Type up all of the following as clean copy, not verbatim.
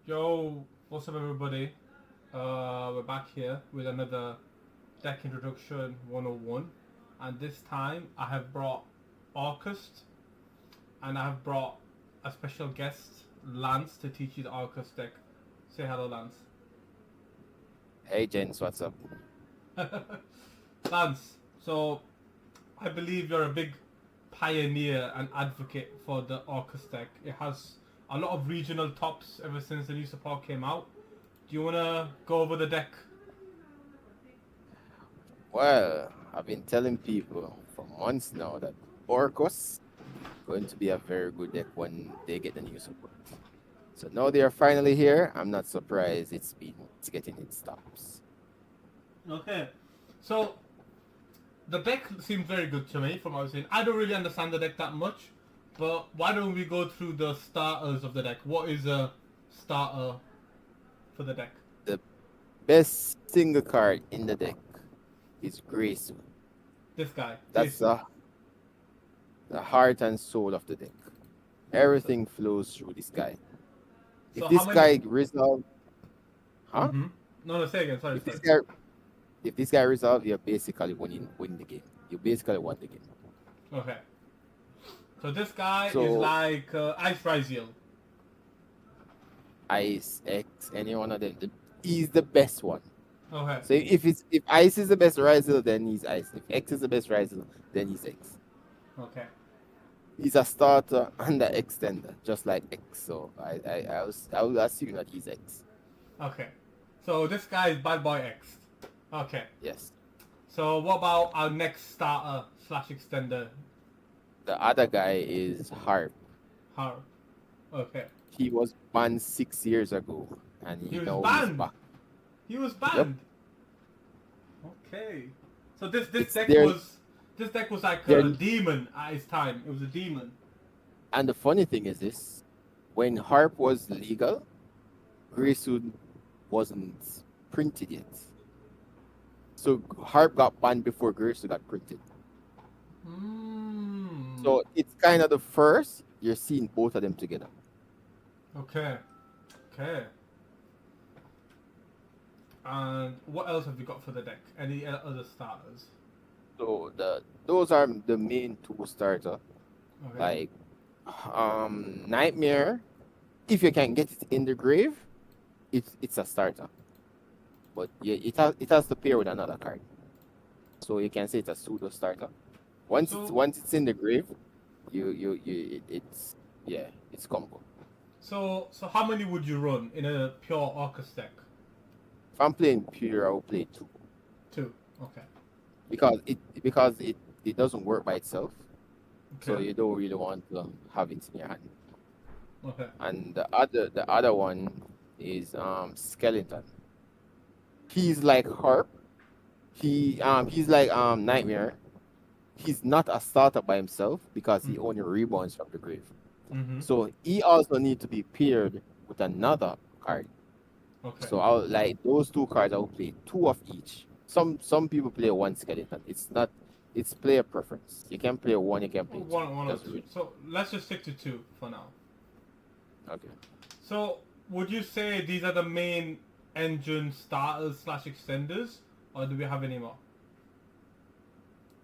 Yo, what's up, everybody? We're back here with another Deck Introduction 101, and this time I have brought Orcust and I have brought a special guest, Lance, to teach you the Orcust deck. Say hello, Lance. Hey Jens, what's up? Lance, so I believe you're a big pioneer and advocate for the Orcust deck. It has a lot of regional tops ever since the new support came out. Do you want to go over the deck? Well, I've been telling people for months now that Orcus going to be a very good deck when they get the new support. So now they are finally here. I'm not surprised it's getting its stops. Okay. So the deck seems very good to me from what I was saying. I don't really understand the deck that much, but why don't we go through the starters of the deck? What is a starter for the deck? The best single card in the deck is Grace. This guy, That's Jason. the heart and soul of the deck. So, Everything flows through this guy. If so how this many? guy resolve, huh? Mm-hmm. No, no, say again. Sorry, If sorry. this guy if this guy resolve, you're basically winning the game. You basically won the game. Okay. So this guy is So like Ice Riziel. Ice, X, any one of them. He's the best one. Okay. So if Ice is the best riser, then he's Ice. If X is the best riser, then he's X. Okay. He's a starter and an extender, just like X. So I will assume that he's X. Okay. So this guy is Bad Boy X. Okay. Yes. So what about our next starter slash extender? The other guy is Harp. Har. Okay. He was banned 6 years ago, and He was now he's banned. back. He was Yep. banned. Okay. So this It's deck there. was like There. a demon at its time. It was a demon. And the funny thing is this: when Harp was legal, Graysuit wasn't printed yet. So Harp got banned before Graysuit got printed. Hmm. So it's kind of the first you're seeing both of them together. Okay. Okay. And what else have you got for the deck? Any other starters? So those are the main two starter. Okay. Like Nightmare, if you can get it in the grave, it's a starter. But yeah, it has to pair with another card. So you can say it's a pseudo starter. So Once it's in the grave, it's yeah, it's combo. so how many would you run in a pure Orcust deck? If I'm playing pure, I will play two Two. Okay. because it doesn't work by itself. So Okay. you don't really want to have it in your hand. Okay. And the other one is skeleton. He's like Harp. He's like Nightmare. He's not a starter by himself because he Mm. only rebounds from the grave. Mm-hmm. So he also need to be paired with another card. Okay. So I'll like those two cards. I'll play two of each. Some people play one skeleton. It's not. It's player preference. You can play one. You can play two. One or Doesn't two. really. So let's just stick to two for now. Okay. So would you say these are the main engine starters slash extenders, or do we have any more?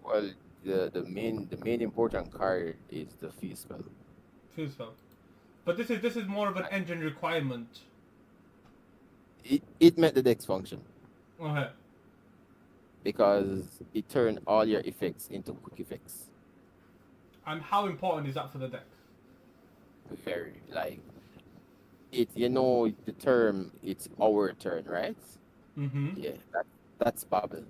Well, the main important card is the field spell. Feels so. But this is more of an engine requirement. It met the deck's function Okay. because it turned all your effects into quick effects. And how important is that for the deck? Very like it. You know the term. It's our turn, right? Mm-hmm. Yeah, that's bubble.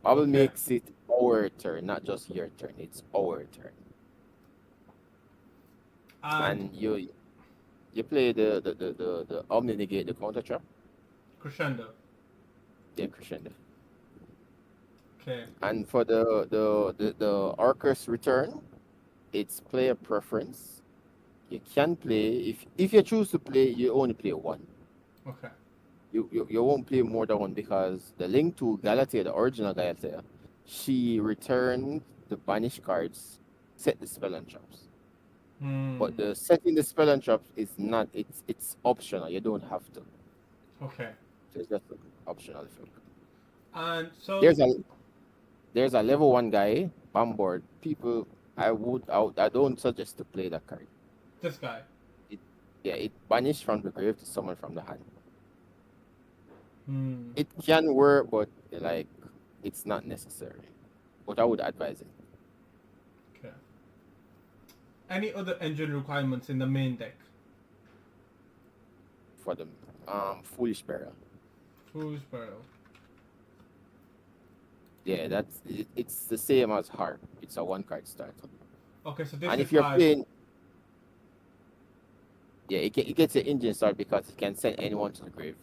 Bubble Okay. makes it our turn, not just your turn. It's our turn. And And you play the Omni negate the counter trap, crescendo. the crescendo. Okay. And for the Orcust return, it's player preference. You can play if you choose to play, you only play one. Okay. You won't play more than one because the link to Galatea, the original Galatea, she returned the banished cards, set the spell and traps. Hmm. But the setting the spell and traps is not. It's optional. You don't have to. Okay. So it's just an optional effect. And so There's a there's a level one guy on board. People, I don't suggest to play that card. this guy. It Yeah, it banished from the grave to summon from the hand. Hmm. It can work, but like it's not necessary. But I would advise it Okay. Any other engine requirements in the main deck? for the foolish barrel. Fool's Barrel. Yeah, it's the same as heart. It's a one card starter. Okay, so this And is if you're hard. playing, yeah, it gets your engine start because it can send anyone to the grave.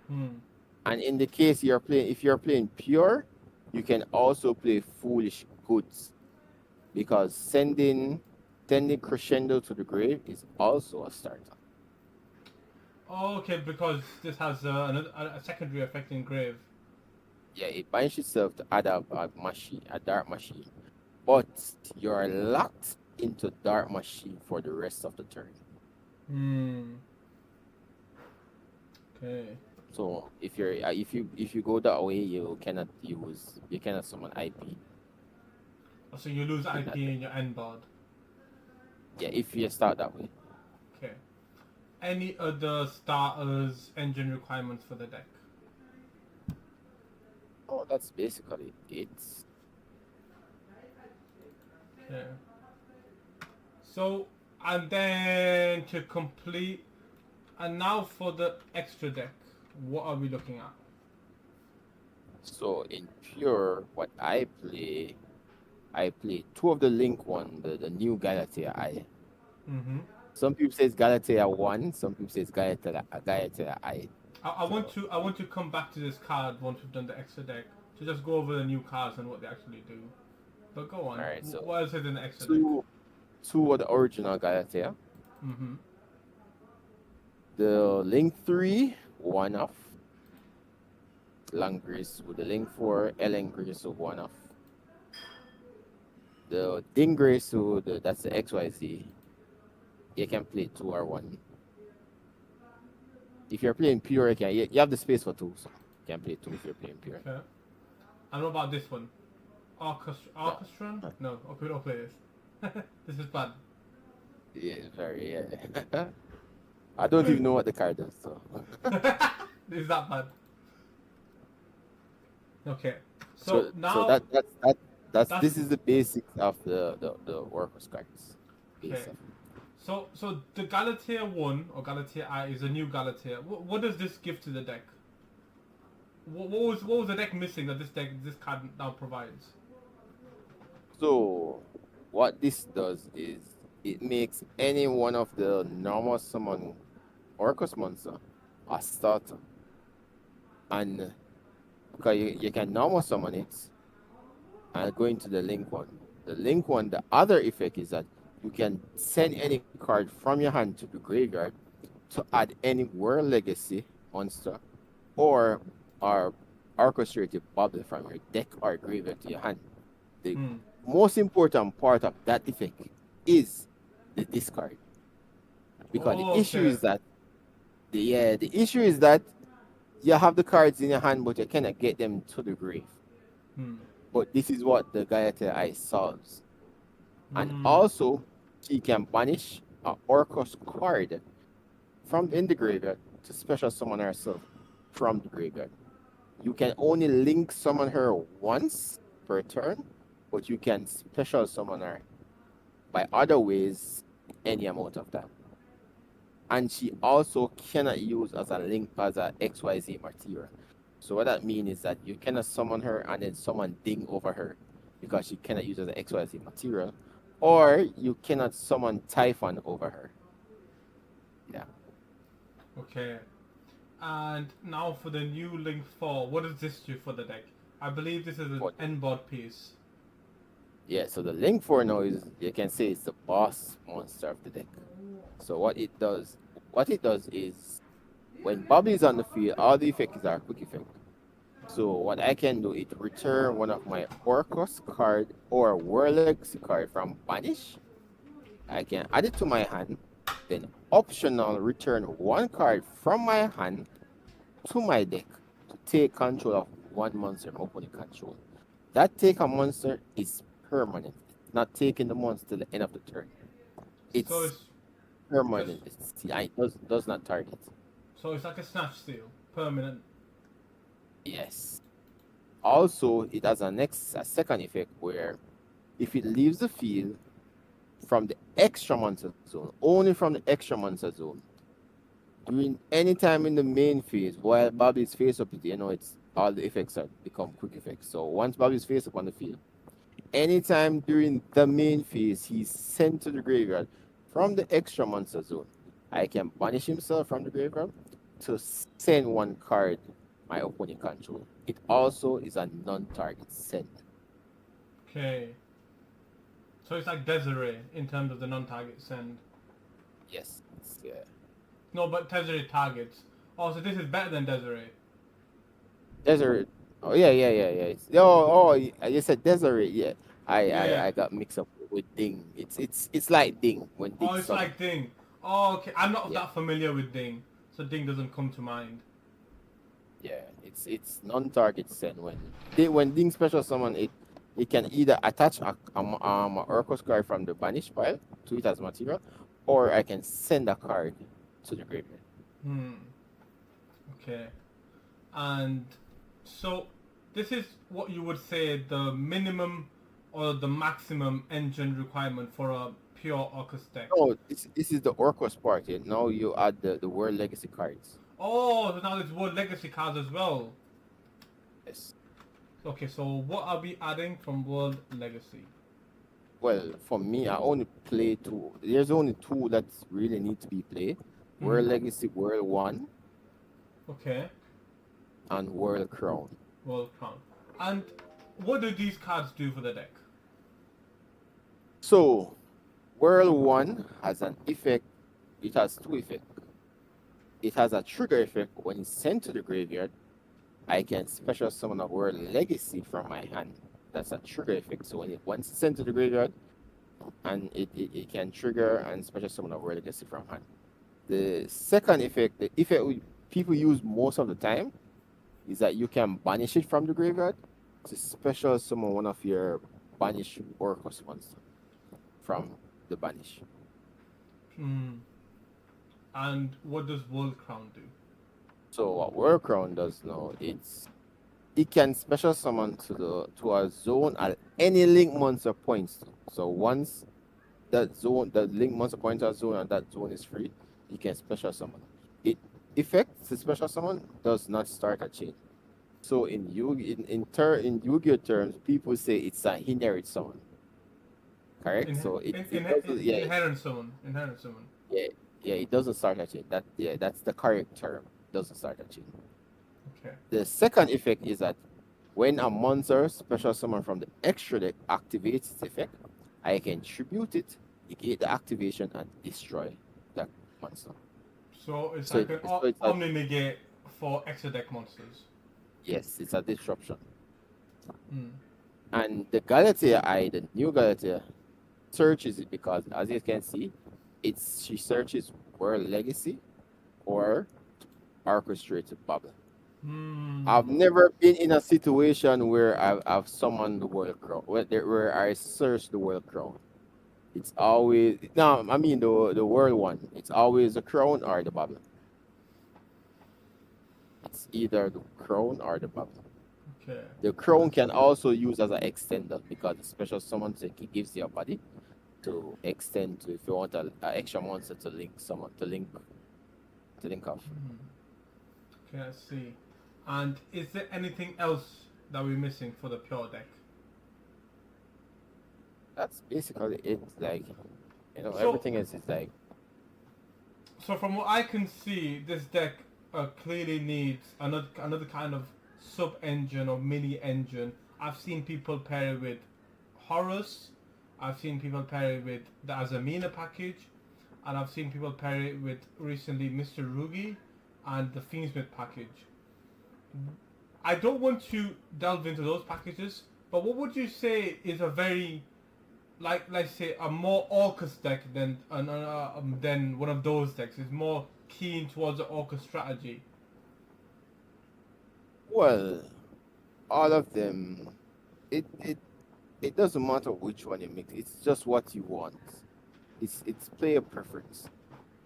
Hmm. And in the case you're playing, if you're playing pure, you can also play foolish goods because sending crescendo to the grave is also a starter. Oh, okay, because this has a secondary effect in Grave. Yeah, it binds itself to add up a machine, a dark machine, but you're locked into dark machine for the rest of the turn. Hmm. Okay. So if you go that way, you cannot summon IP Oh, so you lose in that IP deck. in your end board. Yeah, if you start that way. Okay. Any other starters engine requirements for the deck? Oh, that's basically it. Okay. So, and then to complete, and now for the extra deck, what are we looking at? So in pure, what I play two of the Link one, the new Galatea I. Mm-hmm. Some people say it's Galatea 1, some people say it's Galatea I. So I want to come back to this card once we've done the extra deck to just go over the new cards and what they actually do. But go all on. right, so What else is in the extra deck? two two of the original Galatea. Mm-hmm. The Link 3, one off. Langris with the Link 4, Ellen Grace with one off. The Dinggrace with that's the XYZ. You can play two or one. If you're playing pure, you have the space for two, so you can play two if you're playing pure. Okay. And what about this one? No. Orchestron? No, okay, don't play this. This is bad. Yeah, very yeah. I don't even know what the card does, so This is that bad. Okay. So so now that's that's this is the basics of the Orcust cards. okay. Base of So the Galatea one or Galatea I is a new Galatea. What does this give to the deck? What was the deck missing that this card now provides? So what this does is it makes any one of the normal summon Orcus monster a starter. And because you can normal summon it and go into the link one. The link one, the other effect is that you can send any card from your hand to the graveyard to add any World Legacy monster or or orchestrated bubble from your deck or graveyard to your hand. The Hmm. most important part of that effect is the discard. Because the Oh, issue okay. is that the issue is that you have the cards in your hand but you cannot get them to the grave. Hmm. But this is what the Gaiatea Eye solves. And Hmm. also, she can banish a Orcus card from in the graveyard to special summon herself from the graveyard. You can only link summon her once per turn, but you can special summon her by other ways any amount of time. And she also cannot use as a link as a XYZ material. So what that means is that you cannot summon her and then summon Ding over her because she cannot use as an XYZ material. Or you cannot summon Typhon over her. Yeah. Okay. And now for the new Link 4, what does this do for the deck? I believe this is an For end board piece. yeah, so the link for now is you can say it's the boss monster of the deck. So what it does is when Bobby is on the field, all the effects are quick effect. So what I can do is return one of my Orcus card or World Legacy card from Banish I can add it to my hand, then optional return one card from my hand to my deck to take control of one monster my opponent control. That take a monster is permanent. It's not taking the monster till the end of the turn. So It's it's just permanent. It does not target. so it's like a snatch steal, permanent. Yes. Also, it has a second effect where if it leaves the field from the extra monster zone, only from the extra monster zone, during any time in the main phase, while Bobby is face up, it's all the effects are become quick effects. So once Bobby is face up on the field, anytime during the main phase, he's sent to the graveyard from the extra monster zone. I can banish himself from the graveyard to send one card my opponent control. It also is a non-target send. Okay. So it's like Desiree in terms of the non-target send. Yes, No, but Desiree targets. Oh, so this is better than Desiree. Desert. Oh yeah. You said Desert. Yeah, I, Yeah, yeah. I I got mixed up with Ding. It's like Ding when Ding Oh, it's summon. like Ding. Oh, okay. I'm not Yeah, that familiar with Ding, so Ding doesn't come to mind. yeah. It's non-target send when Ding special summon it can either attach a Orcust card from the banished pile to it as material, or I can send a card to the graveyard. Hmm. Okay. And so this is what you would say the minimum or the maximum engine requirement for a pure Orcust deck. No, this is the Orcust part. Yeah. Now you add the World Legacy cards. Oh, so now there's World Legacy cards as well. Yes. Okay, so what are we adding from World Legacy? Well, for me, I only play two. There's only two that really need to be played: Mm-hmm. World Legacy World One Okay, and World Crown. World Crown. And what do these cards do for the deck? So, World One has an effect. It has two effects. It has a trigger effect when it's sent to the graveyard. I can special summon a World Legacy from my hand. That's a trigger effect. So once it's sent to the graveyard, and it can trigger and special summon a World Legacy from hand. The second effect, the effect people use most of the time, is that you can banish it from the graveyard to special summon one of your banished Orcust monster from the banish. Hmm. And what does World Crown do? So what World Crown does now, it can special summon to a zone at any link monster points to. So once the link monster points to a zone and that zone is free, you can special summon. It effects the special summon does not start a chain. So in Yu-Gi-Oh terms, people say it's a inherit summon. Correct? So it doesn't Inherent Summon. Inherent Summon. yeah it doesn't start a chain. That's the correct term. Doesn't start a chain. Okay. The second effect is that when a monster special summon from the extra deck activates its effect, I can tribute it, negate the activation, and destroy that monster. So it's So like an it's a Omni Negate for extra deck monsters. yes, it's a disruption. Hmm. And the Galatea Eye, the new Galatea, searches it because, as you can see, she searches World Legacy or Orchestrated Bubble. I've Hmm. never been in a situation where I've summoned the World Crown, where I search the World Crown. It's always no, I mean the World one. It's always the Crown or the Bubble. It's either the Crown or the Bubble. Okay. The Crown can also use as an extender because the special summon check it gives your body to extend to if you want a extra monster to link someone to link off. Okay, let's see. And is there anything else that we're missing for the pure deck? That's basically it. Like So, everything else is like so from what I can see, this deck clearly needs another kind of sub engine or mini engine. I've seen people pair it with Horus. I've seen people pair it with the Azamina package, and I've seen people pair it with recently Mr. Rugi and the Fiendsmith package. I don't want to delve into those packages, but what would you say is a very like let's say a more Orcust deck than one of those decks is more keen towards the Orcust strategy. Well, all of them, it doesn't matter which one you mix. It's just what you want. It's player preference.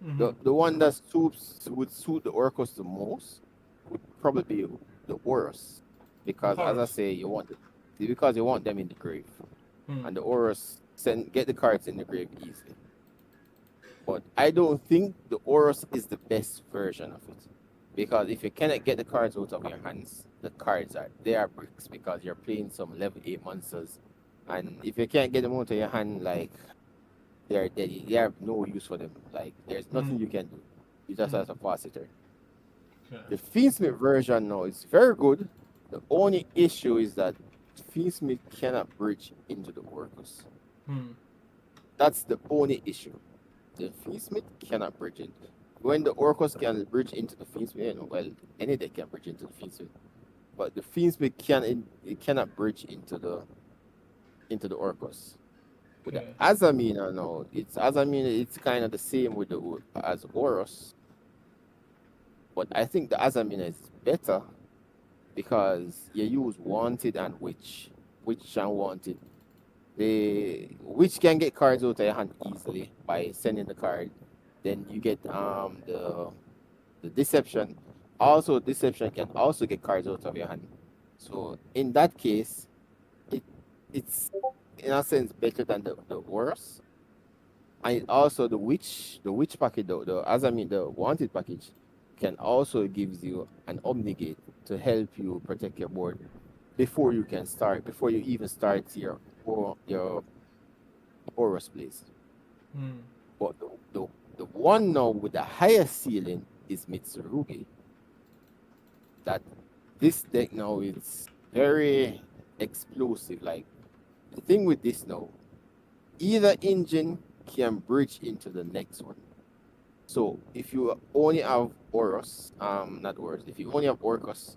Mm-hmm. The one that suits would suit the Orcos the most would probably be the Oros, The because as I Horus. say, because you want them in the grave, Hmm. and the Oros get the cards in the grave easily. But I don't think the Oros is the best version of it, because if you cannot get the cards out of your hands, the cards are bricks, because you're playing some level 8 monsters, and if you can't get them out of your hand, like they're dead, you have no use for them. Like there's Hmm. nothing you can do. You just Hmm. have to pass it. Okay. The Fiendsmith version now is very good. The only issue is that Fiendsmith cannot bridge into the Orcus. Hmm. That's the only issue. The Fiendsmith cannot bridge in. When the Orcus can bridge into the Fiendsmith, well, any deck can bridge into the Fiendsmith. But the Fiendsmith it cannot bridge into the Orcus. With the Okay. Azamina now, it's kind of the same with as Oros, but I think the Azamina is better because you use wanted and witch and wanted. The witch can get cards out of your hand easily by sending the card. Then you get the deception. Also, deception can also get cards out of your hand. So in that case, it it's in a sense better than the worst. And also the witch package, the as I mean the wanted package, can also gives you an obligate to help you protect your board before you even start your Horus plays. Hmm. But the one now with the highest ceiling is Mitsurugi. That this deck now is very explosive. Like the thing with this now, either engine can bridge into the next one. So if you only have Oros, not Oros, if you only have Orcus,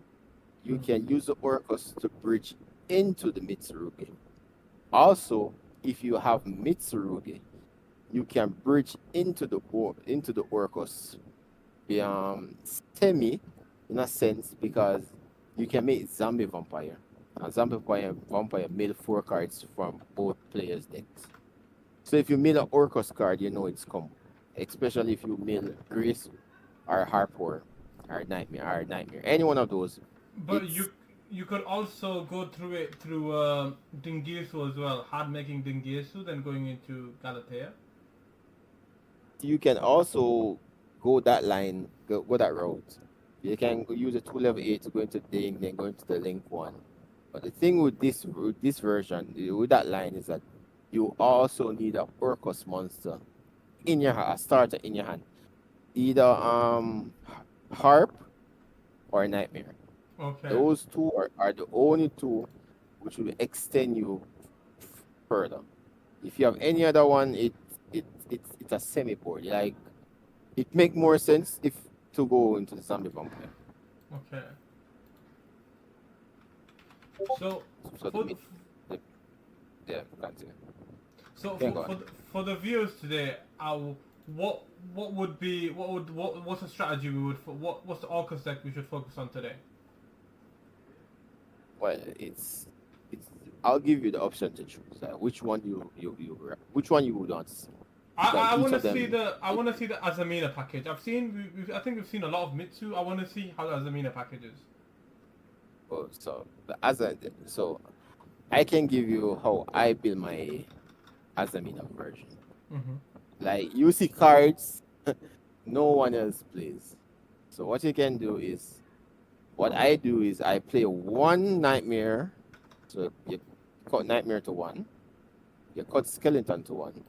you Hmm. can use the Orcus to bridge into the Mitsurugi. Also, if you have Mitsurugi, you can bridge into the Orcus, the semi, in a sense, because you can make zombie vampire. And zombie vampire mill 4 cards from both players' decks. So if you mill an Orcus card, you know it's combo. Especially if you mill Grace or Harpor or Nightmare. Any one of those. But It's you could also go through it through Dingisu as well. Hard making Dingisu, then going into Galatea. you can also go that line, go that route. You can use a 2 level 8 to go into Ding, then go into the Link one. But the thing with this version, with that line is that you also need a Orcus monster in your a starter in your hand. Either Harp or Nightmare. Okay. Those two are the only two which will extend you further. If you have any other one, it's a semi board. Like it make more sense if to go into the zombie vampire. Okay. So So for the yeah, continue. so Can go on. for the viewers today, what would be what's the strategy we would what's the Orcus deck we should focus on today? Well, it's I'll give you the option to choose. Which one which one you would want to see, because I each want to of see them. I want to see the Azamina package. I've seen I think we've seen a lot of Mitsu. I want to see how the Azamina package is. Oh, so so I can give you how I build my Azamina version. Mhm. Like you see cards, no one else plays. So what you can do is, what I do is I play one nightmare. So you cut nightmare to one. You cut skeleton to one.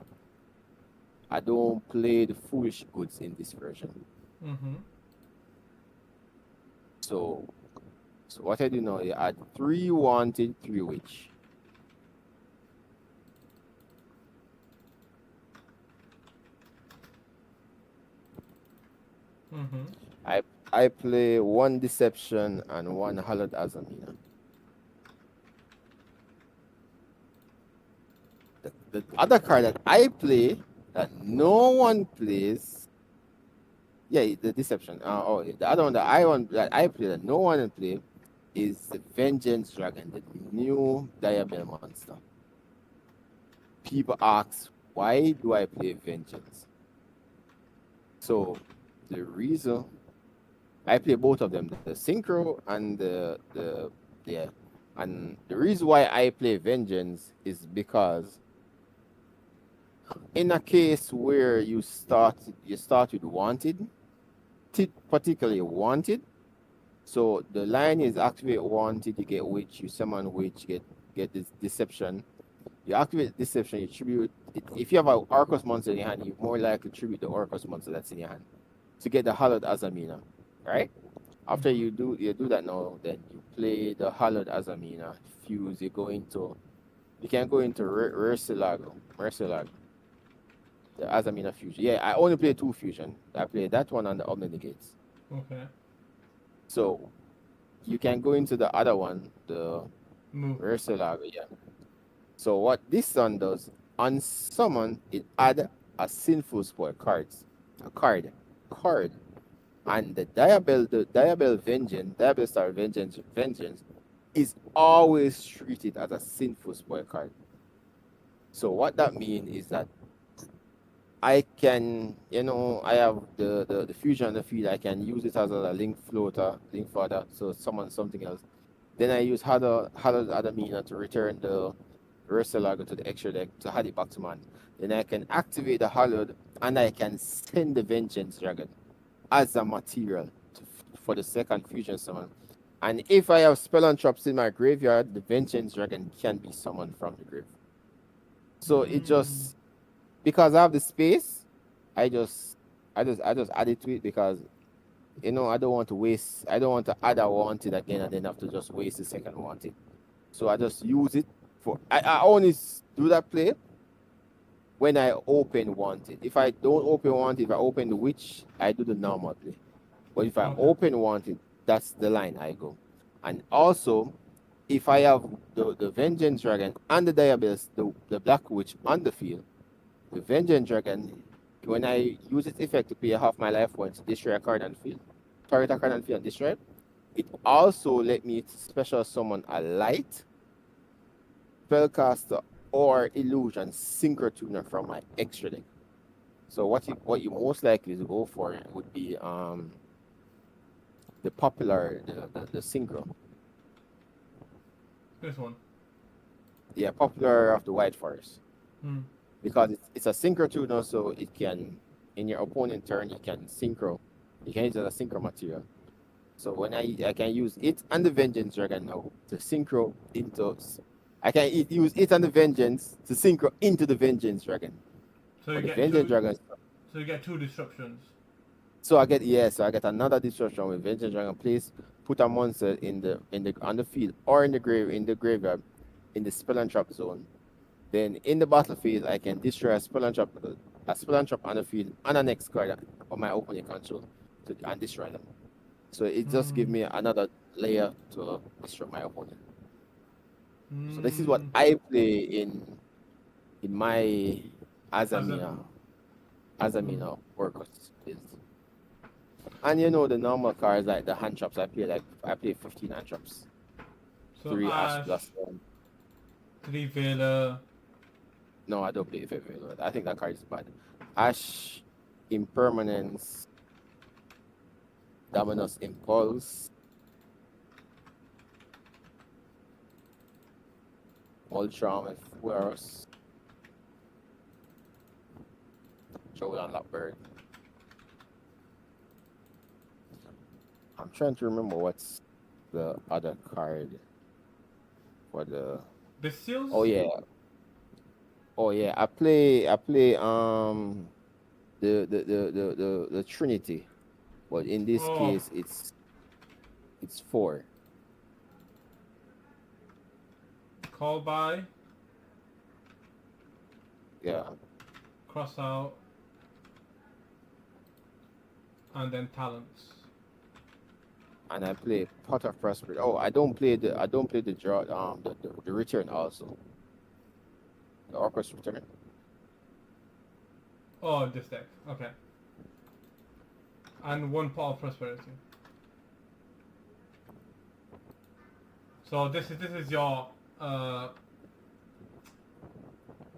I don't play the foolish goods in this version. Mhm. So so what I do now, you add 3 wanted, 3 witch. Mhm. I I play one deception and one hallowed azamina. The other card that I play that no one plays, yeah, the Deception. The other one that I play that no one play is the Vengeance Dragon, the new Diabell monster. People ask, why do I play Vengeance? So the reason I play both of them, the Synchro and the yeah, and the reason why I play Vengeance is because in a case where you start with Wanted, particularly Wanted. So the line is activate Wanted, you get Witch, you summon Witch, get this Deception. You activate Deception, you tribute it. If you have an Orcust monster in your hand, you more likely tribute the Orcust monster that's in your hand to get the Hallowed Azamina, right? After you do that now, then you play the Hallowed Azamina, fuse, you can go into Mercilag, the Azamina fusion. Yeah, I only play two fusion. I play that one and the Omnigates. Okay. So you can go into the other one, the Move. Mercilag, yeah. So what this one does, on summon, it add a sinful spoil cards. A card. And the Diabell Vengeance, Diabell Star Vengeance is always treated as a sinful spoil card. So what that means is that I can, I have the fusion on the field. I can use it as a link fodder, so summon something else. Then I use Adamina to return the Ursulago to the extra deck to add it back to man. Then I can activate the Hallowed and I can send the Vengeance Dragon as a material for the second fusion summon. And if I have spell and traps in my graveyard, the Vengeance Dragon can be summoned from the grave. So it just because I have the space, I just add it to it because I don't want to waste. I don't want to add a wanted again and then have to just waste the second wanted. So I just use it for. I only do that play when I open wanted. If I don't open wanted, if I open the witch, I do the normal play. But if I Okay. open wanted, that's the line I go. And also, if I have the Vengeance Dragon and the Diabetes, the Black Witch on the field, the Vengeance Dragon, when I use its effect to pay half my life points, destroy a card on field, target a card on field and destroy it also let me special summon a light, spellcaster, or illusion synchro tuner from my extra deck. So what you most likely to go for would be the popular the synchro. This one. Yeah, popular of the White Forest. Hmm. Because it's a synchro tuner, so it can in your opponent turn you can synchro. You can use it as a synchro material. So when I can use it and the Vengeance Dragon now to synchro into. I can use it and the Vengeance to synchro into the Vengeance Dragon. So you But the get Vengeance two. Dragon. So you get two disruptions. So I get another destruction with Vengeance Dragon. Please put a monster in the on the field or in the graveyard in the spell and trap zone. Then in the battlefield I can destroy a spell and trap on the field and a next card of my opponent control and destroy them. So it just gives me another layer to destroy my opponent. So this is what I play in my Azamina workouts is. And the normal cards like the hand traps I play 15 hand traps. So 3 Ash Ash, plus 1. 3 Vela. No, I don't play Favorite. I think that card is bad. Ash, Impermanence, Dominus Impulse, Ultron with Fueros, Joel and Lockbird. I'm trying to remember what's the other card for the. Bestials? Oh yeah. I play the Trinity, but in this Oh, case it's 4. call by, Yeah, cross out, and then talents. and I play Pot of Prosperity. Oh, I don't play the draw the return also. The Orcust return. Oh, this deck. Okay. And one pot of prosperity. So this is your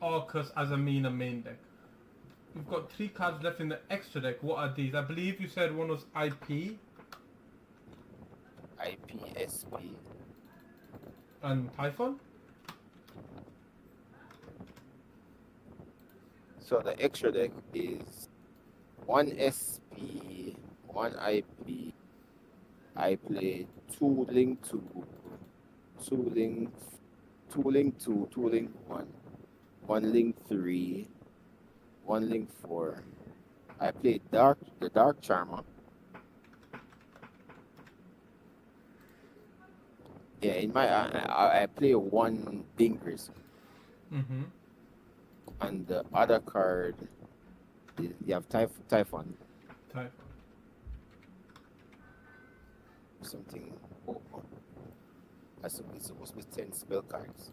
Orcus as a main deck. You've got 3 cards left in the extra deck. What are these? I believe you said one was IP IPSP. and Typhon. So the extra deck is one SP, one IP. I play two link two, two link, two link two, two link one link three, one link four. I play the dark charmer. Yeah, in my I play one Dinkers, Mm-hmm. and the other card is you have Typhon Typhon. something. Oh, it's supposed to be 10 spell cards.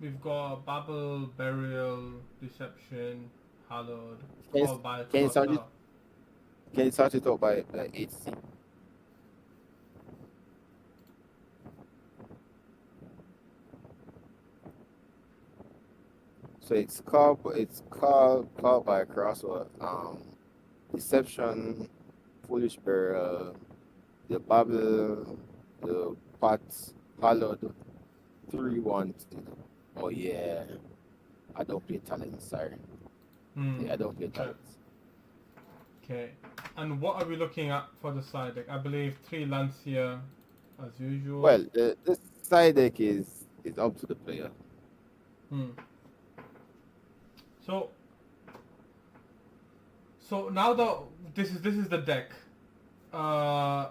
We've got Babel, Burial, Deception, Hallowed, Can you, Call by can you Cross. start it? Can you start it out by HC? So it's called by a crossover. Deception, Foolish Burial, the Babel, the Pots, Hallowed, 3-1. Oh yeah, I don't play talent. Sorry, yeah, I don't play Okay. talent. Okay. And what are we looking at for the side deck? I believe 3 Lancia, as usual. Well, the side deck is up to the player. Hmm. So now that this is the deck, Yeah,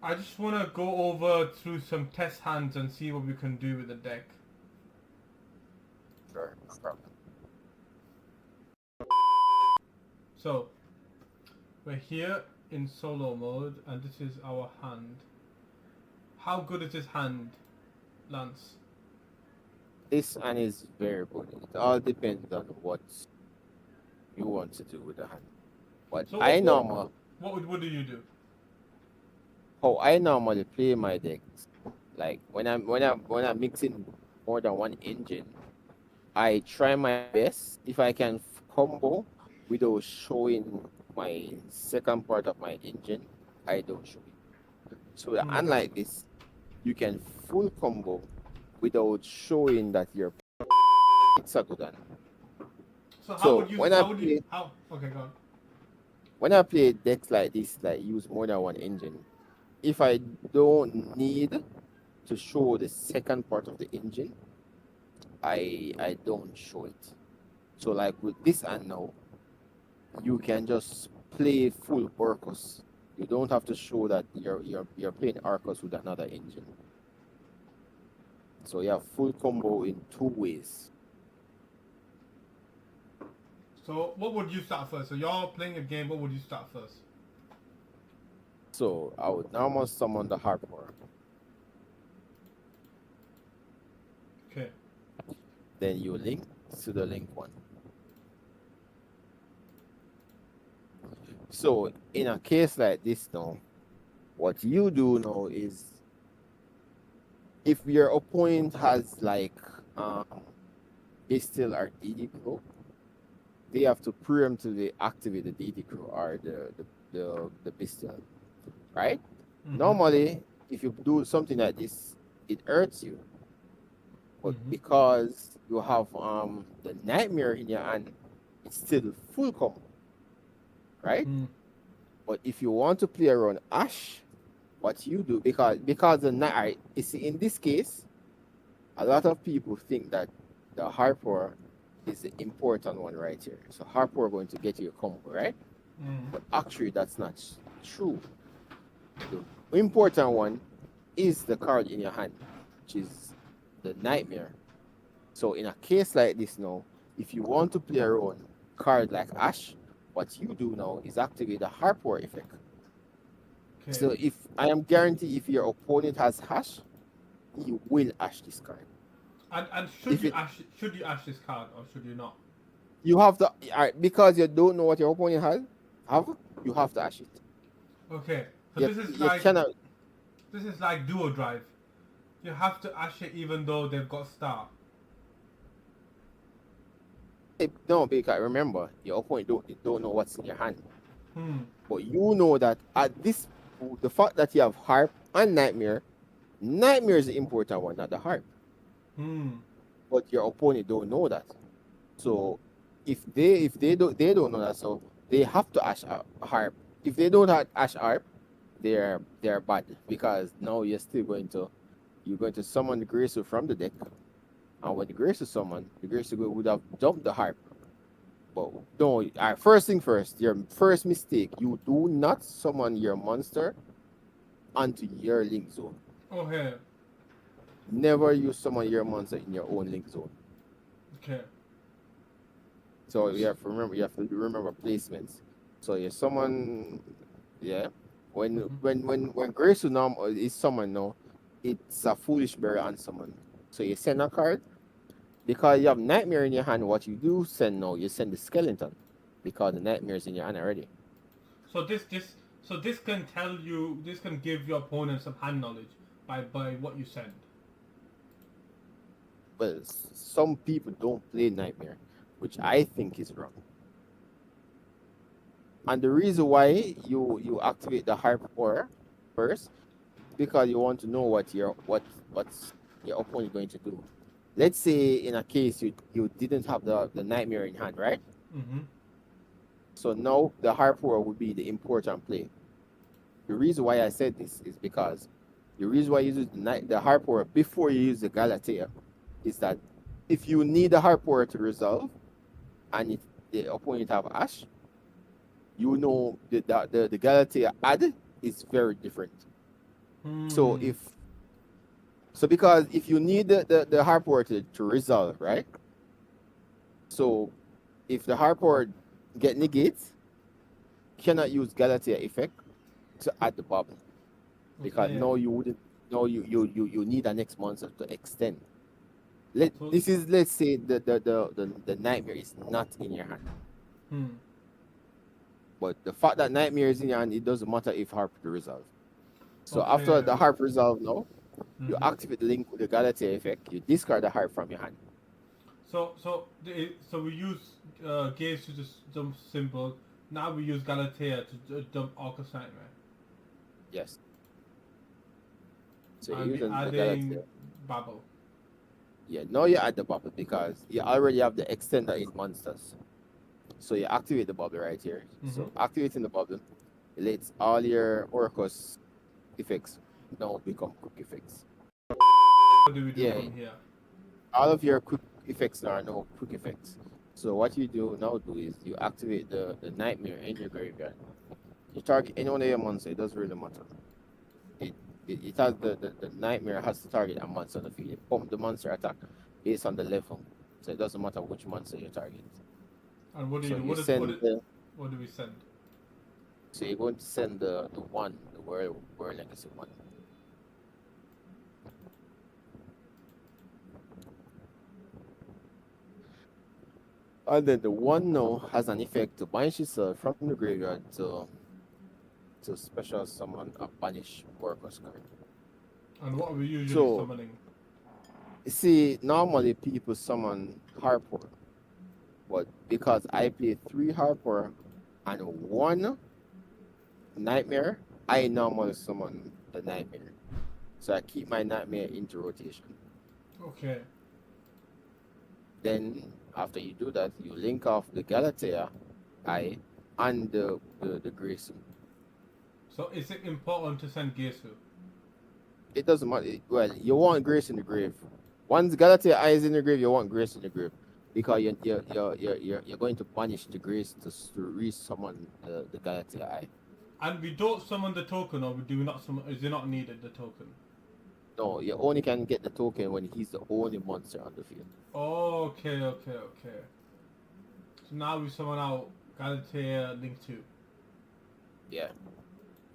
I just want to go over through some test hands and see what we can do with the deck. sure, no problem. So we're here in solo mode, and this is our hand. How good is this hand, Lance? This one is very good. It all depends on what you want to do with the hand. But So I normally what do you do? how I normally play my decks, like when I'm mixing more than one engine, I try my best if I can combo without showing my second part of my engine. I don't show it. So that Hmm. unlike this, you can full combo without showing that you're it's a good one. So how So would you when I how would you play how okay go on. when I play decks like this, like use more than one engine, if I don't need to show the second part of the engine, I don't show it. So like with this and now, you can just play full Orcus. You don't have to show that you're playing Orcus with another engine. So you have full combo in 2 ways. So what would you start first? So you're playing a game. What would you start first? So I would normally summon the Harper. Okay. Then you link to the link one. So in a case like this now, what you do now is if your opponent has like Bestial or DD Pro, they have to preemptively activate the DD Pro or the Bestial, right? Mm-hmm. Normally, if you do something like this, it hurts you. But Mm-hmm. because you have the Nightmare in your hand, it's still full combo, right? Mm. But if you want to play around Ash, what you do because the night, you see, in this case, a lot of people think that the Harper is the important one right here. So Harper are going to get you a combo, right? Mm. But actually, that's not true. The important one is the card in your hand, which is the Nightmare. So in a case like this now, if you want to play around card like Ash, what you do now is activate the hardware effect. Okay. So if I am guaranteed if your opponent has hash, you will hash this card. And If it should you ash this card or should you not? you have to because you don't know what your opponent has have you have to hash it. Okay. So You cannot. this is like duo drive. You have to ash it even though they've got star. No, because remember your opponent don't know what's in your hand, Hmm. but you know that at this the fact that you have harp and nightmare is the important one, not the harp. Hmm. But your opponent don't know that. So if they don't know that, so they have to ash harp. If they don't have ash harp, they're bad because now you're going to summon the Gracer from the deck, and when the Gracer summon, the Gracer would have dumped the harp. But no, first thing first, your first mistake, you do not summon your monster onto your link zone. Okay. Never you summon your monster in your own link zone. Okay. So you have to remember placements. So you summon, yeah. When Grace is summoned now, it's a foolish berry unsummon. So you send a card because you have nightmare in your hand. What you do send now, you send the skeleton because the nightmare is in your hand already. So this can this can give your opponent some hand knowledge by what you send. Well, some people don't play nightmare, which I think is wrong. And the reason why you activate the harp aura first because you want to know what's your opponent going to do. Let's say in a case you didn't have the nightmare in hand, right? Mm-hmm. So now the harp aura would be the important play. The reason why I said this is because the reason why you use the harp aura before you use the Galatea is that if you need the harp aura to resolve and if the opponent have ash, you know the Galatea add is very different. So Hmm. because if you need the harp aura to resolve, right? So if the harp aura get negates, cannot use Galatea effect to add the bubble. Because Okay. no, you wouldn't. No, you need a next monster to extend. So Let's say the nightmare is not in your hand, hmm. but the fact that nightmare is in your hand, it doesn't matter if harp to resolve. So after Okay. the harp resolve, no, you Mm-hmm. activate the link with the Galatea effect. You discard the harp from your hand. So we use Gaze to just jump simple. Now we use Galatea to dump Orcust Nightmare, Yes. So and you're we using the adding Galatea. Babel. Yeah, now you add the bubble because you already have the extender in monsters. So you activate the bubble right here. Mm-hmm. So activating the bubble, it lets all your Orcus effects now become quick effects. What do we do Yeah, from here? all of your quick effects are now quick effects. So what you do is you activate the nightmare in your graveyard. You target any one of your monsters, it doesn't really matter. It it has the nightmare has to target a monster on the field. It pump the monster attack based on the level. So it doesn't matter which monster you target. And what do you So do? you send the What do we send? so you're going to send the one, the world legacy one. And then the one now has an effect to banish itself from the graveyard to special summon a banish workers card. And what are we usually So summoning? you see, normally people summon Harper, but because I play 3 Harper and 1 Nightmare, I normally summon the Nightmare. So I keep my Nightmare into rotation. Okay. Then after you do that, you link off the Galatea I and the Grayson. So is it important to send Gesu? It doesn't matter. Well, you want Grace in the grave. Once Galatea I is in the grave, you want Grace in the grave. Because you're going to punish the Grace to re-summon the Galatea I. And we don't summon the token, or we do not summon. Is it not needed the token? No, you only can get the token when he's the only monster on the field. Okay. So now we summon out Galatea Link 2. Yeah.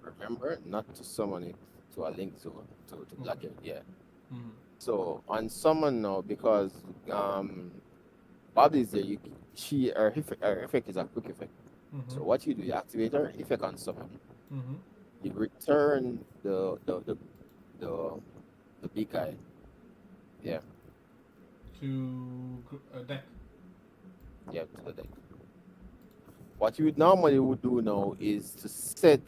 Remember not to summon it to a link to Okay. block it. Yeah. Mm-hmm. So on summon now because Bob is there, she her effect is a quick effect. Mm-hmm. So what you do, you activate her effect on summon. Mm-hmm. You return the the big guy. Yeah, To deck. yeah, to the deck. What you would normally would do now is to set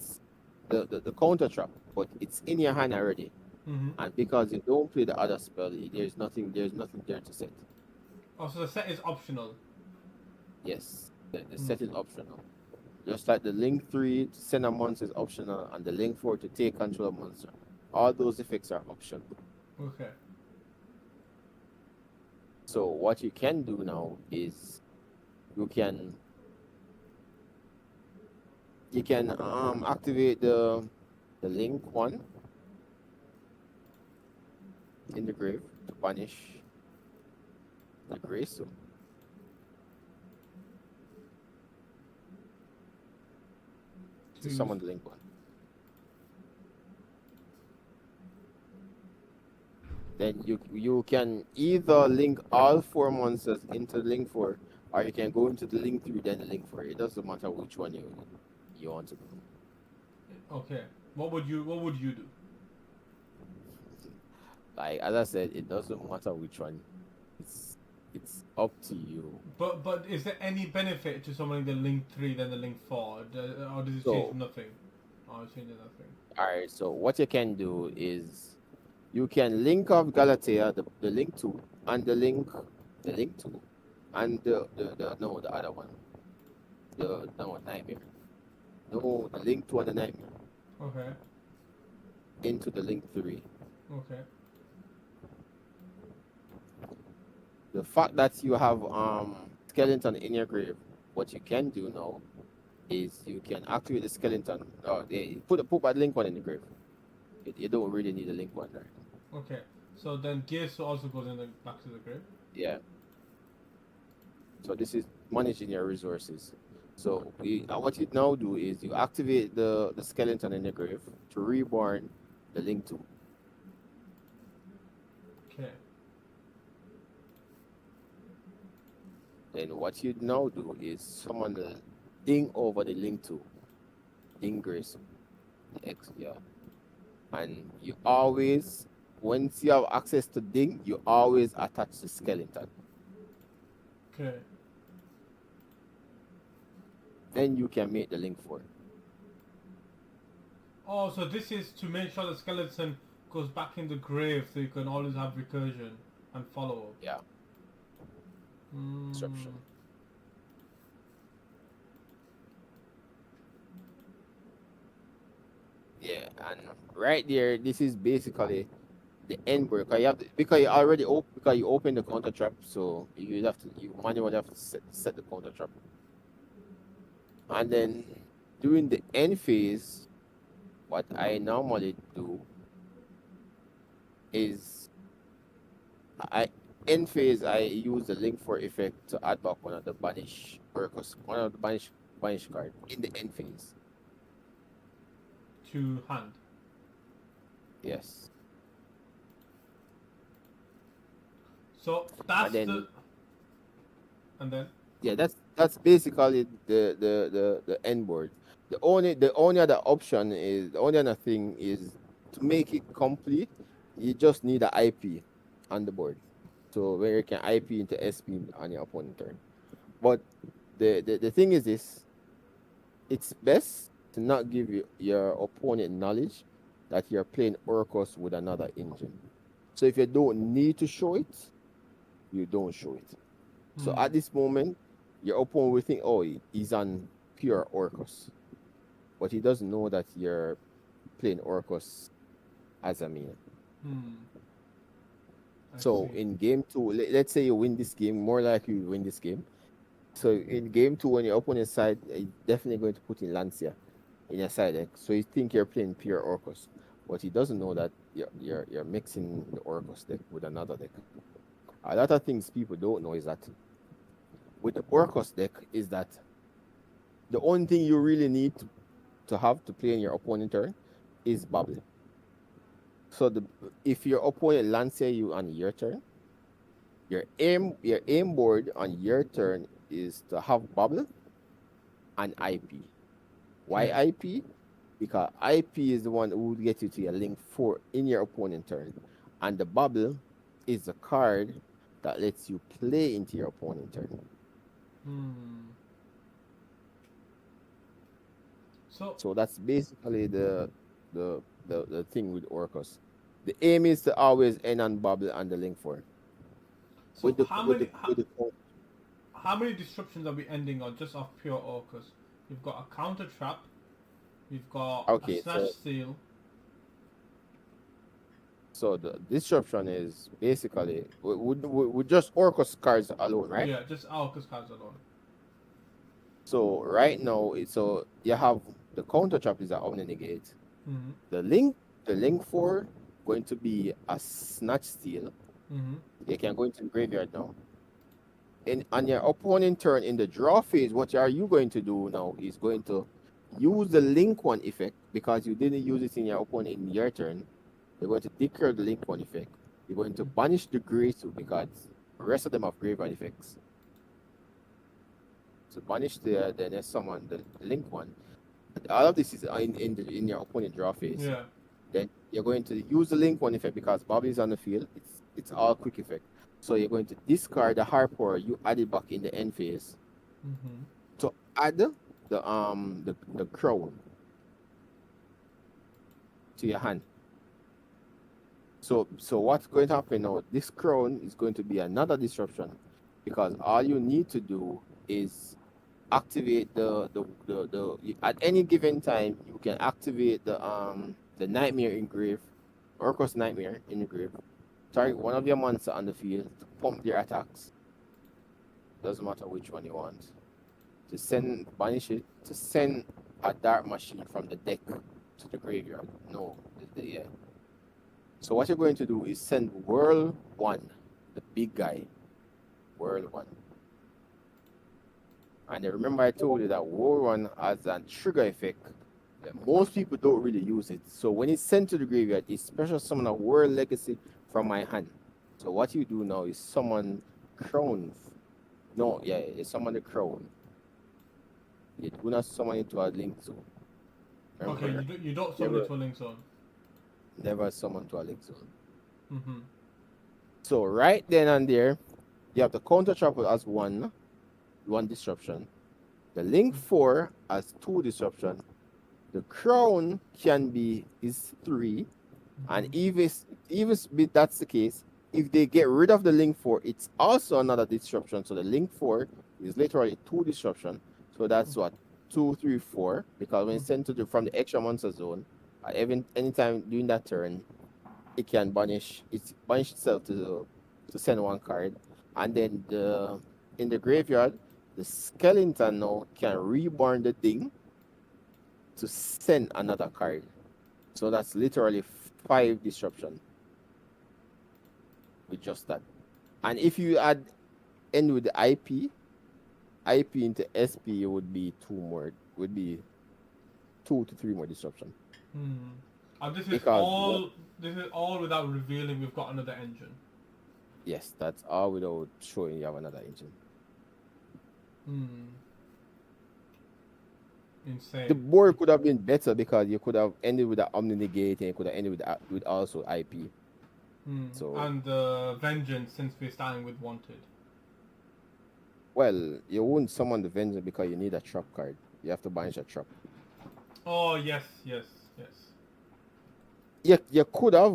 the counter trap, but it's in your hand already. Mm-hmm. And because you don't play the other spell, there's nothing there to set. Oh, so the set is optional. Yes, the Mm. set is optional. Just like the link 3 to send a monster is optional, and the link 4 to take control of monster. All those effects are optional. Okay. So what you can do now is you can activate the link 1 in the grave to punish the grace to To summon the link 1. Then you can either link all 4 monsters into the link 4, or you can go into the link 3 then the link 4. It doesn't matter which one you want to do. okay. What would you do? Like as I said, it doesn't matter which one. It's it's up to you. But is there any benefit to summoning the Link 3 than the Link 4? Or does it change So, from nothing? Oh, it changes nothing. all right. So what you can do is you can link up Galatea, the link 2, and the link 2, and the no the other one, the no nightmare, no the link 2 and the nightmare Okay. into the link 3. Okay. The fact that you have skeleton in your grave, what you can do now is you can activate the skeleton. Put that link 1 in the grave. You don't really need a link 1 there. Okay. So then Gears also goes in the back to the grave. Yeah. So this is managing your resources. So what you now do is you activate the skeleton in the grave to reborn the link 2. Okay. Then what you now do is summon the ding over the link 2. Ding grace. X, yeah. And you always, once you have access to ding, you always attach the skeleton. Okay. Then you can make the link 4. Oh, so this is to make sure the skeleton goes back in the grave, so you can always have recursion and follow up. Yeah. Disruption. Mm. Yeah, and right there, this is basically the end board. Because you already because you open the counter trap, so you manually have to set the counter trap. And then during the end phase, what I normally do is I end phase I use the link for effect to add back one of the banish card in the end phase. To hand. Yes. So And that's then and then yeah, that's basically the end board. The only other option is the only other thing is to make it complete. You just need an IP on the board, so where you can IP into SP on your opponent turn. But the thing is this: it's best to not give your opponent knowledge that you're playing Orcust with another engine. So if you don't need to show it, you don't show it. So hmm. at this moment, your opponent will think, oh, he's on pure Orcus. But he doesn't know that you're playing Orcus as a main. Hmm. I So see. in game 2, let's say you win this game, more likely you win this game. So in game 2, when your opponent's side, he's definitely going to put in Lancia in your side deck. So you think you're playing pure Orcus. But he doesn't know that you're mixing the Orcus deck with another deck. A lot of things people don't know is that with the Orcus deck is that The only thing you really need to have to play in your opponent turn is bubble. So if your opponent lands you on your turn, your aim board on your turn is to have bubble and IP. Why Yeah. IP? Because IP is the one who will get you to your link 4 in your opponent turn. And the bubble is the card that lets you play into your opponent turn. Hmm. So So that's basically the thing with Orcus. The aim is to always end on bubble and the link 4. so With the how with many the with the how many disruptions are we ending on just off pure Orcus? We've got a counter trap. We've got a okay, snatch steal. so the disruption is basically with just Orcus cards alone, right? Yeah, just Orcus cards alone. So right now, so you have the counter trap is an Omni negate. Mhm. The link, the link for going to be a snatch steal. Mhm. You can go into the graveyard now. And on your opponent turn in the draw phase, what are you going to do now is going to use the link one effect because you didn't use it in your opponent in your turn. You're going to declare the link one effect. You're going to banish the gray two because the rest of them have graveyard effects. So banish the next summon, the link one. All of this is in your opponent draw phase. Yeah. Then you're going to use the link one effect because Bobby is on the field. It's all quick effect. So you're going to discard the Harper you add it back in the end phase Mhm. to add the crown to your hand. So what's going to happen now? This crown is going to be another disruption because all you need to do is activate at any given time you can activate the nightmare engrave, Orcus nightmare engrave. Target one of your monsters on the field to pump their attacks. Doesn't matter which one you want. To send banish it to send a dark machine from the deck to the graveyard. No, yeah. So what you're going to do is send Whirl One, the big guy, Whirl One. And then remember I told you that Whirl One has a trigger effect. That most people don't really use it. So when it's sent to the graveyard, it's special summon a Whirl Legacy from my hand. So what you do now is summon Crown. No, yeah, you summon the Crown. You do not summon it to a link zone. Okay, Remember, you don't summon it never to a link zone. never summon to a link zone. Mhm. So right then and there, you have the counter trap as one disruption. The link 4 as two disruption. The crown can be is 3. And Mhm. if that's the case, if they get rid of the link 4, it's also another disruption. So the link 4 is literally two disruption. So that's what 2, 3, 4. Because when it's sent to from the extra monster zone, anytime during that turn, it can banish itself to send one card, and then the in the graveyard, the skeleton now can reborn the thing to send another card. So that's literally 5 disruption with just that. And if you add end with the IP into SP, it would be would be 2 to 3 more disruption. Hmm. And Because what? this is all without revealing we've got another engine. Yes, that's all without showing you have another engine. Hmm. The Insane. board could have been better because you could have ended with the Omni Negate and you could have ended with also IP. Hmm. So, And vengeance since we're starting with wanted. well, you wouldn't summon the Vengeance because you need a trap card. You have to banish a trap. Oh yes, yes, yes. You could have,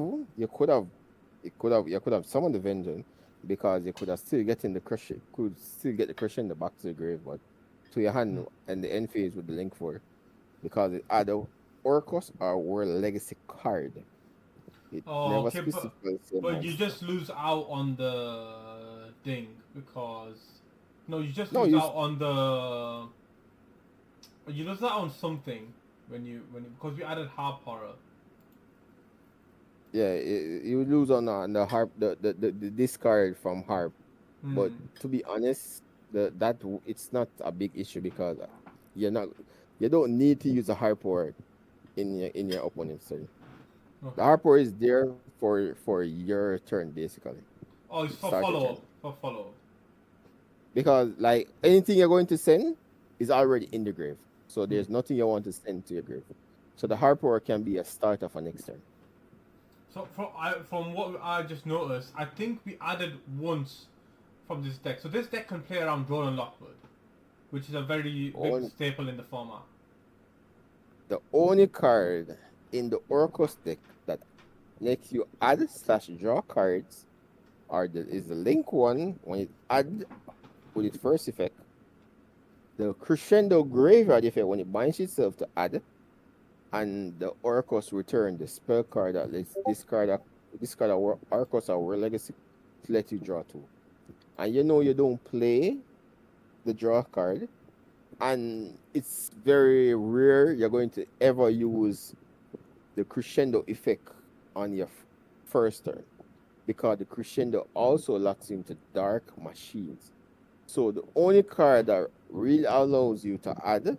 you could have summoned the Vengeance because you could have still getting the crush, could still get the crush in the back to the grave, but to your hand and the end phase with the link for because it either Orcus or World Legacy card. It Oh, never okay, specifically say but you monster. just lose out on the ding because no, you just No, lose you out on the you lose out on something when you, because we added harp horror. yeah, you lose on the harp, the discard from harp. But Hmm. to be honest, it's not a big issue because You're not. You don't need to use a high power in your opponent's turn. The Okay. high power is there for your turn basically. Oh, it's for Start your follow turn up. For follow up. because like anything you're going to send is already in the grave. So Hmm. there's nothing you want to send to your grave. So the Hmm. high power can be a start of a next turn. So from what I just noticed, I think we added once from this deck. So this deck can play around Roland Lockwood, which is a very big On staple in the format. the only card in the Orcust deck that makes you add slash draw cards is the link one when it add with its first effect, the crescendo graveyard effect when it binds itself to add, and the Orcust return the spell card that lets this card Orcust or legacy to let you draw two. And you know you don't play the draw card, and it's very rare you're going to ever use the crescendo effect on your first turn because the crescendo also locks into dark machines. So the only card that really allows you to add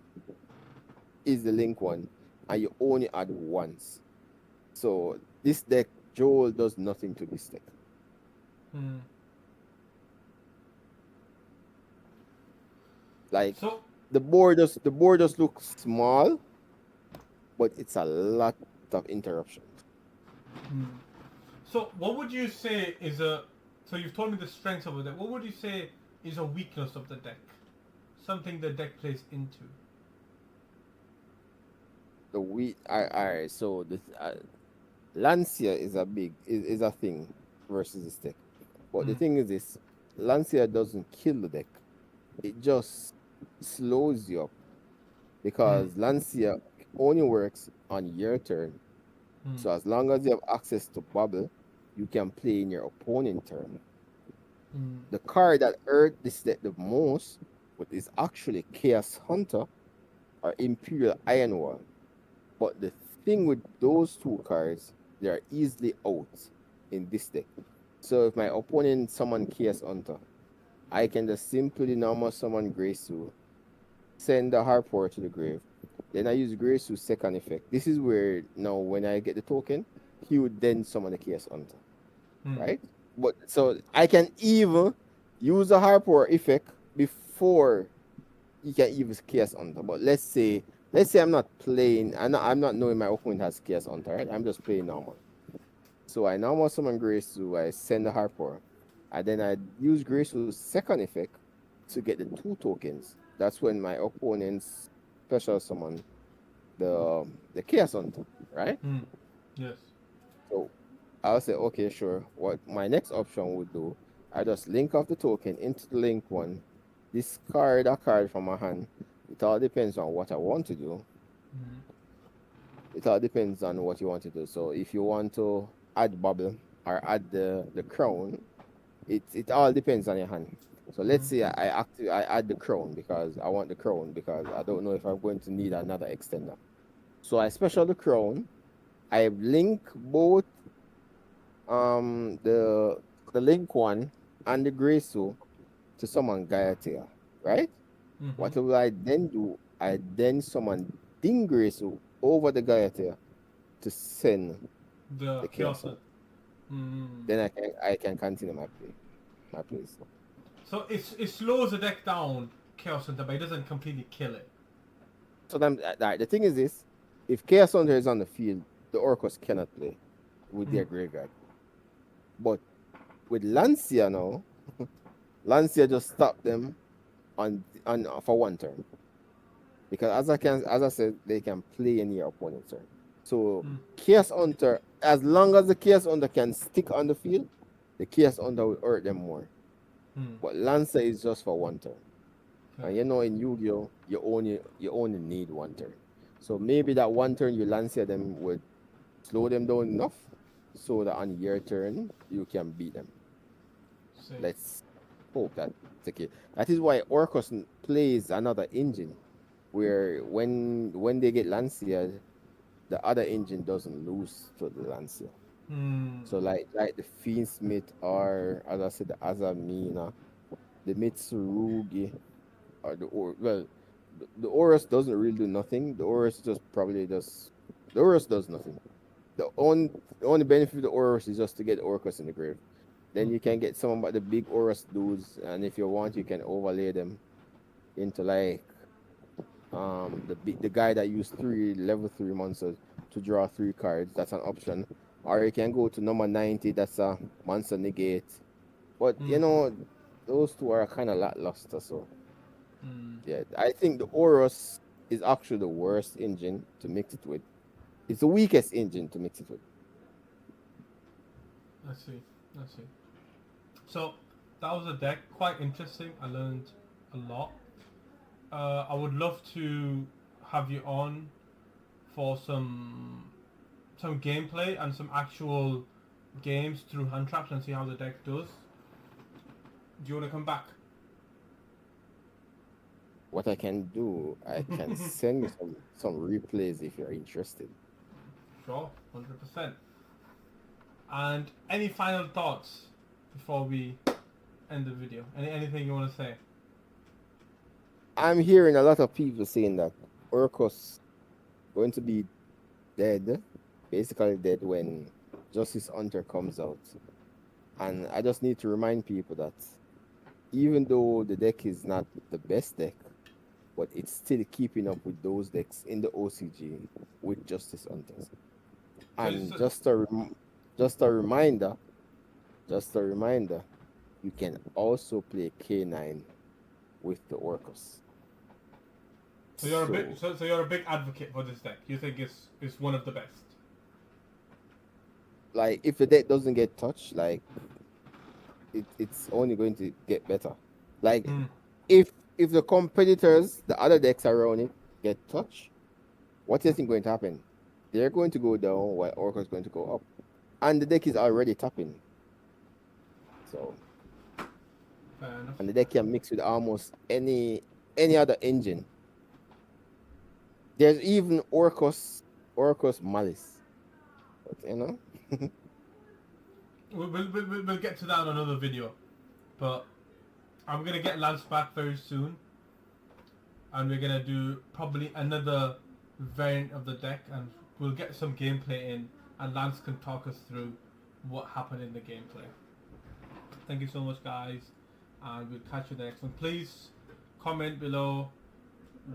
is the link one, and you only add once. So this deck, Joel does nothing to this deck. Hmm. Like So the board just looks small, but it's a lot of interruptions. hmm. So what would you say is a? So you've told me the strengths of the deck. What would you say is a weakness of the deck? Something the deck plays into. Alright, so this Lancia is is a thing versus this deck. But the Hmm. thing is this, Lancia doesn't kill the deck. It just slows you up Hmm. because Lancia only works on your turn. Hmm. So as long as you have access to bubble, you can play in your opponent turn. Hmm. The card that hurt this deck the most, but is actually Chaos Hunter or Imperial Iron Wall. But the thing with those two cards, they are easily out in this deck. So if my opponent summon Chaos Hunter, I can just simply normal summon Graysue, send the Harpor to the grave. Then I use Graysue's second effect. This is where now when I get the token, he would then summon the Chaos Hunter, Hmm. right? But so I can even use the Harpor effect before he can use Chaos Hunter. But let's say I'm not playing, I'm not knowing my opponent has Chaos Hunter, right? I'm just playing normal. So I normal summon Graysue, I send the Harpor, and then I use Graysue's second effect to get the two tokens. That's when my opponent's special summon the Chaos Hunter, right? Hmm. Yes. So I'll say, okay, sure. What my next option would do, I just link off the token into the link one, discard a card from my hand. It all depends on what I want to do. Hmm. It all depends on what you want to do. So if you want to add bubble or add the crown, it all depends on your hand. So let's Hmm. say I add the crown because I want the crown because I don't know if I'm going to need another extender. So I special the crown. I link both the link one and the Graysoo to summon Gaiatea, right? Hmm. What will I then do? I then summon Ding Graysoo over the Gaiatea to send The the chaos. Chaos on. Hmm. Then I can continue my plays. So it slows the deck down, chaos hunter, but it doesn't completely kill it. So then the thing is this: if Chaos Hunter is on the field, the Orcus cannot play with Hmm. their graveyard. But with Lancia now, Lancia just stop them on for one turn because as I said, they can play in your opponent's turn. So Hmm. Chaos Hunter, as long as the Chaos Hunter can stick on the field, the Chaos Hunter will hurt them more. Hmm. But Lancer is just for one turn. Okay. And in Yu-Gi-Oh, you only need one turn. So maybe that one turn you Lancia them would slow them down enough so that on your turn you can beat them. See. Let's hope that's the case. That is why Orcus plays another engine where when they get Lancia, the other engine doesn't lose to the Lancia. Hmm. So like the Fiendsmith or as I said the Azamina, the Mitsurugi or the Orus doesn't really do nothing. The Orus just probably does. The Orus does nothing. The only benefit of the Orus is just to get Orcus in the grave. Then Mm. you can get some of the big Orus dudes, and if you want, you can overlay them into like the guy that used three level 3 monsters to draw 3 cards. That's an option. Or you can go to number 90. That's a monster negate. But Mm. those two are kind of lackluster. So Mm. yeah, I think the Orus is actually the worst engine to mix it with. It's the weakest engine to mix it with. I see. I see. So that was a deck. Quite interesting. I learned a lot. I would love to have you on for some gameplay and some actual games through hand traps and see how the deck does. Do you want to come back? What I can do, I can send you some replays if you're interested. Sure, 100%. And any final thoughts before we end the video? Anything you want to say? I'm hearing a lot of people saying that Orcus going to be dead, basically dead when Justice Hunter comes out. And I just need to remind people that even though the deck is not the best deck, but it's still keeping up with those decks in the OCG with Justice Hunters. So, And so just a reminder, just a reminder, you can also play K9 with the Orcus. So you're a big So so you're a big advocate for this deck. You think it's one of the best. like if the deck doesn't get touched, like it's only going to get better. Like Hmm. if the competitors, the other decks around it get touched, what do you think going to happen? They're going to go down while Orca is going to go up. And the deck is already tapping. So Fair enough. and the deck can mix with almost any other engine. There's even Orcus Malice. But We'll get to that in another video, but I'm gonna get Lance back very soon, and we're gonna do probably another variant of the deck, and we'll get some gameplay in, and Lance can talk us through what happened in the gameplay. Thank you so much, guys, and we'll catch you in the next one. Please comment below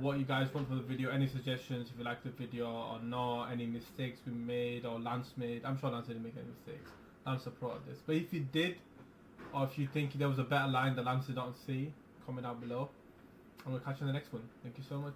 what you guys want for the video, any suggestions if you like the video or not, any mistakes we made or Lance made. I'm sure Lance didn't make any mistakes. Lance is a pro at this. But if you did, or if you think there was a better line that Lance did not see, comment down below. And we'll catch you in the next one. Thank you so much.